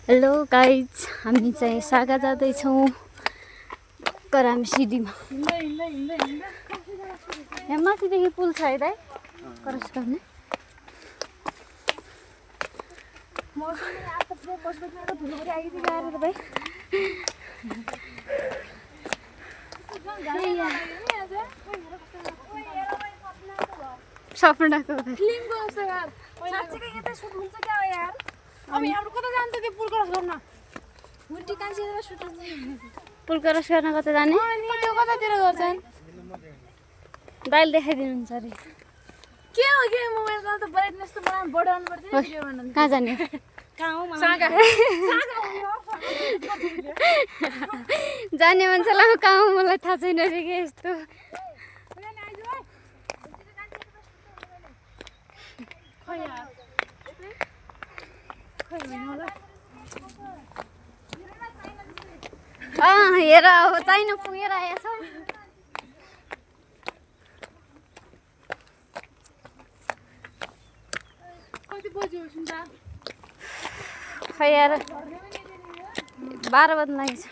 Hello guys, हामी चाहिँ सागा जाँदैछौँ करामी सिडीमा। यहाँ माथिदेखि पुल छ है दाइ क्रस गर्ने। सपनाको पुल क्रस गर्न कता जाने? दाइले देखाइदिनुहुन्छ अरे। कहाँ जाने? जाने मान्छेलाई कहाँ हो मलाई थाहा छैन रे के यस्तो। हेर अब चाहिन पुगेर आएछ। खै यार 12 बज्न लागेछ।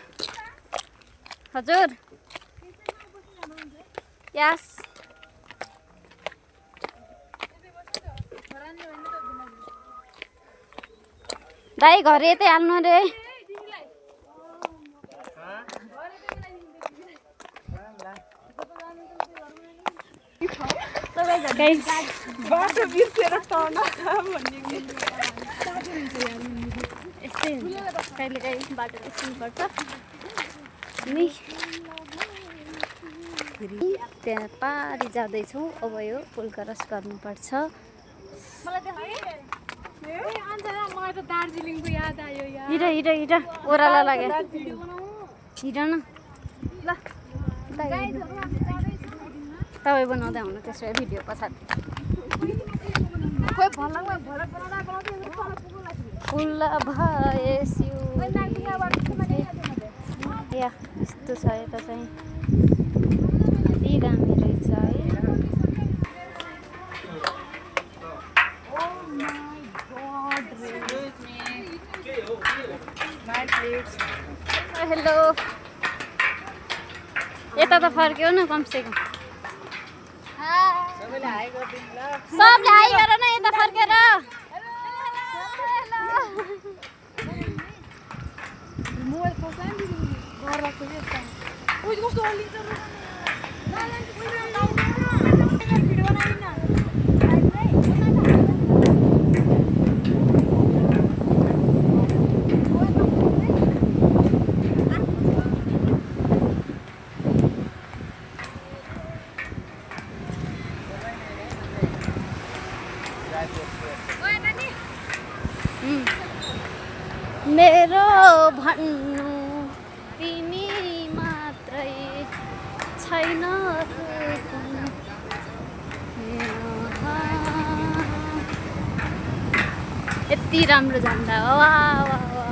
हजुर यस दाइ घर यतै हाल्नु रे। यस्तै कहिले काहीँ बाटो निस्किनुपर्छ नि। त्यहाँ पारी जाँदैछौँ। अब यो पुल क्रस गर्नुपर्छ। दार्जिलिङको याद आयो यार। हिँड ओह्रालो लाग्यो। हिँड न ल। तपाईँ बनाउँदै हुनु त्यसो भए भिडियो पछाडि। फुल भए या यस्तो छ यता चाहिँ कति दामी रहेछ है। हेलो यता त फर्क्यो न कमसेकम। सबले हाई गर न यता फर्केर। मेरो भन्नु तिमी मात्रै छैन। यति राम्रो झन्डा वाह वाह वाह।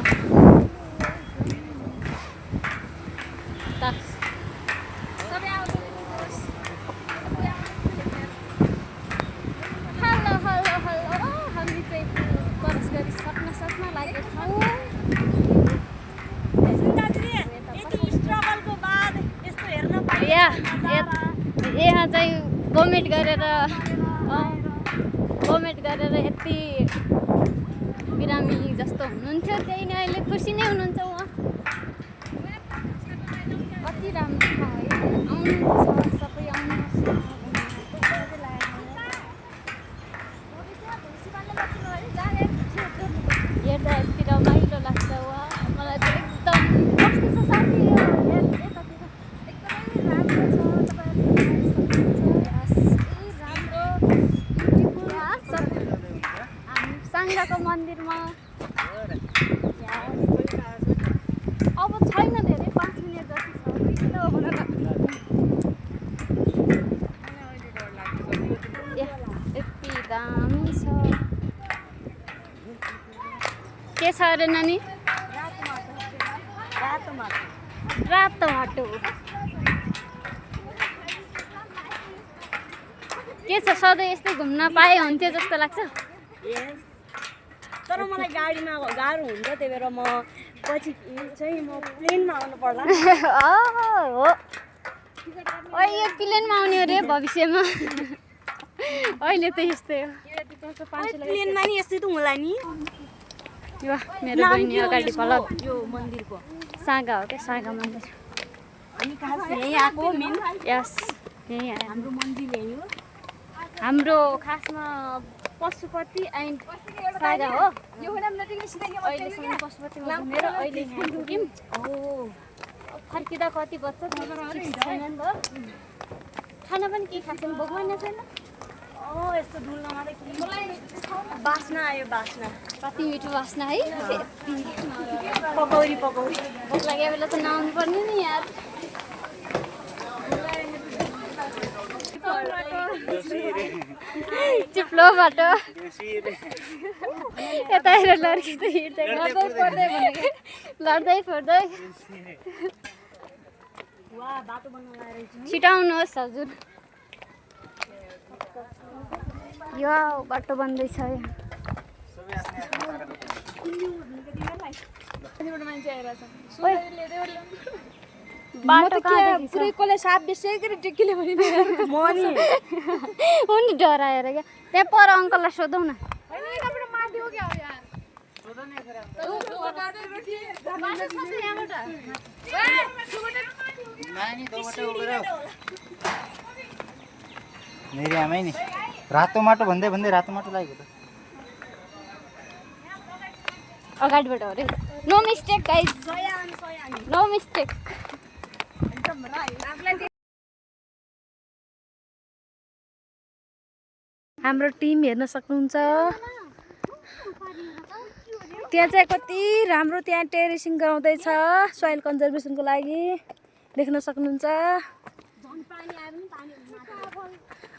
हेलो हेलो हेलो हामी चाहिँ क्रस गरिसक्न लागेको छौँ। यहाँ चाहिँ कमेन्ट गरेर यति बिरामी जस्तो हुनुहुन्थ्यो। त्यही नै अहिले खुसी नै हुनुहुन्छ उहाँ। कति राम्रो छ है। आउनुहुन्छ सबै आउनुहोस्। हेर्दा यति रमाइलो लाग्छ। वा मलाई त एकदम कस्तो छ साथी साङ्गाको मन्दिरमा। अब छैन धेरै 5 मिनट जति छ। यति दामी छ। के छ अरे नानी? रातो माटो के छ? सधैँ यस्तै घुम्न पाए हुन्थ्यो जस्तो लाग्छ। तर मलाई गाडीमा गाह्रो हुन्छ त्यही भएर म पछि चाहिँ म प्लेनमा आउनु पर्ला हो यो प्लेनमा आउने अरे भविष्यमा अहिले त यस्तै हो प्लेनमा नि यस्तै त होला नि यो मेरो बहिनी अगाडि पल्ट यो मन्दिरको सागा हो क्या सागा मन्दिर हामी खास यहीँ आएको मेन यस यहीँ आयो हाम्रो मन्दिर यही हो हाम्रो खासमा पशुपति एन्ड सागा हो अहिलेसम्म पशुपतिमा घुमेर अहिले यहाँ पुग्यौँ फर्किँदा कति बज्छ छैन नि त खाना पनि केही खाएको छैन भोक मान्ने छैन यस्तो डुल्नमा त के बास्ना आयो बास्ना कति मिठो बास्ना है पकौडी पकौडी भोक लागेको बेला त नआउनु पर्ने नि यार चिप्लो बाटो यता हेर लड्की त हिँड्दै लड्दै फोड्दै छिटाउनुहोस् हजुर यो बाटो बन्दैछ बाटो पुरै कसले साप बेसेकै टिकीले भने म नि उनी डराएर क्या त्यहाँ पर अङ्कललाई सोधौँ न मेरी आमै नि रातो माटो भन्दै भन्दै रातो माटो लागेको त अगाडिबाट हो रे no mistake guys no mistake हाम्रो टिम हेर्न सक्नुहुन्छ त्यहाँ चाहिँ कति राम्रो त्यहाँ टेरेसिङ गराउँदैछ सोइल कन्जर्भेसनको लागि देख्न सक्नुहुन्छ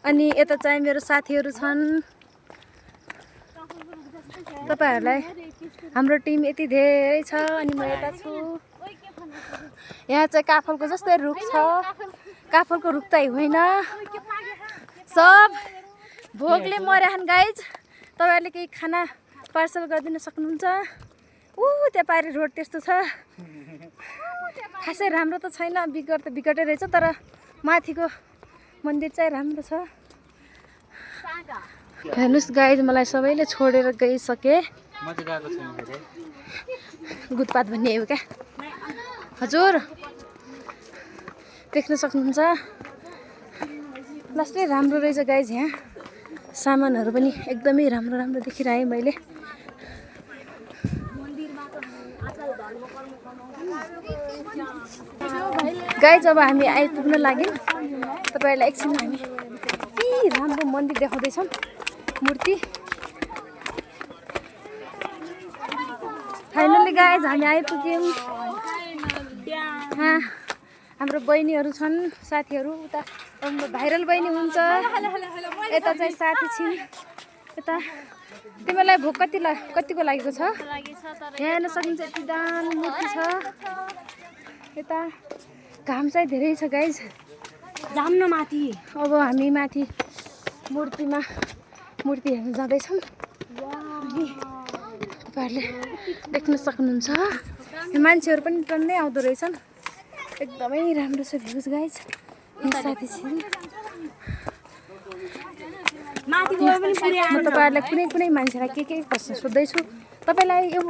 अनि यता चाहिँ मेरो साथीहरू छन् तपाईहरुलाई हाम्रो टिम यति धेरै छ अनि म यता छु यहाँ चाहिँ काफलको जस्तै रुख छ काफलको रुख त होइन सब भोगले मर्याछन् गाइज तपाईहरुले केही खाना पार्सल गरिदिन सक्नुहुन्छ त्यहाँ पारी रोड त्यस्तो छ खासै राम्रो त छैन बिगड त बिगटै रहेछ तर माथिको मन्दिर चाहिँ राम्रो छ हेर्नुस् गाइज मलाई सबैले छोडेर गइसके गुटपात भन्ने हो क्या हजुर देख्न सक्नुहुन्छ लास्टै राम्रो रहेछ गाइज यहाँ सामानहरू पनि एकदमै राम्रो राम्रो देखिरहेँ मैले गाइज अब हामी आइपुग्न लाग्यौँ तपाईहरुलाई एकछिन हामी यति राम्रो मन्दिर देखाउँदैछौँ मूर्ति फाइनली गाइज हामी आइपुग्यौँ हाम्रो बहिनीहरू छन् साथीहरू उता भाइरल बहिनी हुन्छ यता चाहिँ साथी छिन् यता तिमीलाई भोक कतिको लागेको छ यहाँ हेर्न सक्नुहुन्छ यति दामी मूर्ति छ यता घाम चाहिँ धेरै छ गाइज जाम्न माथि अब हामी माथि मूर्ति हेर्न जाँदैछौँ तपाईँहरूले देख्न सक्नुहुन्छ यो मान्छेहरू पनि टन्नै आउँदो रहेछन् एकदमै राम्रो छ भ्युज गाइज साथी छिन् म तपाईँहरूलाई कुनै कुनै मान्छेलाई के प्रश्न सोध्दैछु तपाईँलाई यो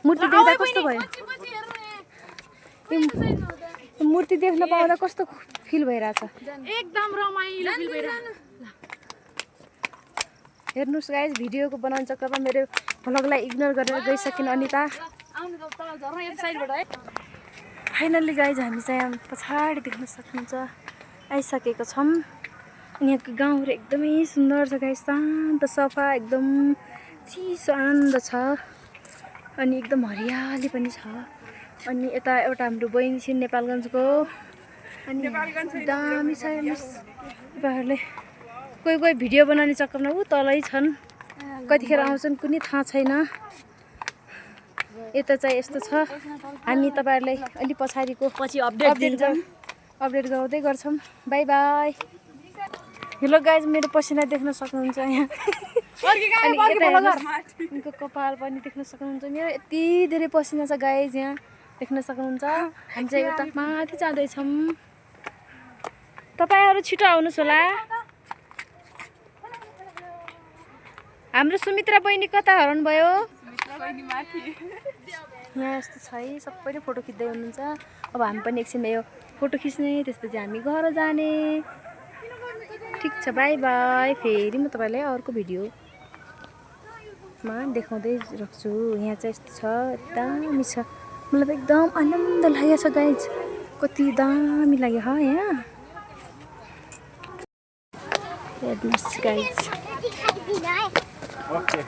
मूर्ति देख्दा कस्तो भयो यो मूर्ति देख्न पाउँदा कस्तो फिल भइरहेछ एकदम रमाइलो फिल भइरहेछ हेर्नुस् गाइज भिडियोको बनाउने चक्करमा मेरो भ्लगलाई इग्नोर गरेर गइसकिन् अनिता फाइनल्ली गाइज हामी चाहिँ पछाडि देख्न सक्नुहुन्छ आइसकेको छौँ यहाँको गाउँहरू एकदमै सुन्दर छ गाइज शान्त सफा एकदम चिसो आनन्द छ अनि एकदम हरियाली पनि छ अनि यता एउटा हाम्रो बहिनी छिन् नेपालगञ्जको अनि दामी छ हेर्नुहोस् तपाईँहरूले कोही भिडियो बनाउने चक्करमा तलै छन् कतिखेर आउँछन् कुनै थाहा छैन यता चाहिँ यस्तो छ हामी तपाईँहरूलाई अलिक पछि अपडेट गराउँदै गर्छौँ बाई बाई हेलो गाइज मेरो पसिना देख्न सक्नुहुन्छ यहाँ अनि यता हेर्नुहोस्, उनको कपाल पनि देख्न सक्नुहुन्छ। मेरो यति धेरै पसिना छ गाइज, यहाँ देख्न सक्नुहुन्छ। हामी चाहिँ उता माथि जाँदैछौँ। तपाईँहरू छिटो आउनुहोस् होला। हाम्रो सुमित्रा बहिनी कता हराउनु भयो? यहाँ यस्तो छ है, सबैले फोटो खिच्दै हुनुहुन्छ। अब हामी पनि एकछिनमा यो फोटो खिच्ने, त्यसपछि हामी घर जाने। ठिक छ, बाई बाई। फेरि म तपाईँलाई अर्को भिडियोमा देखाउँदै राख्छु। यहाँ चाहिँ यस्तो छ, दामी छ। मलाई त एकदम आनन्द लागेको छ गाइज, कति दामी लाग्यो ह यहाँ। हेर्नुहोस् गाइज। ओके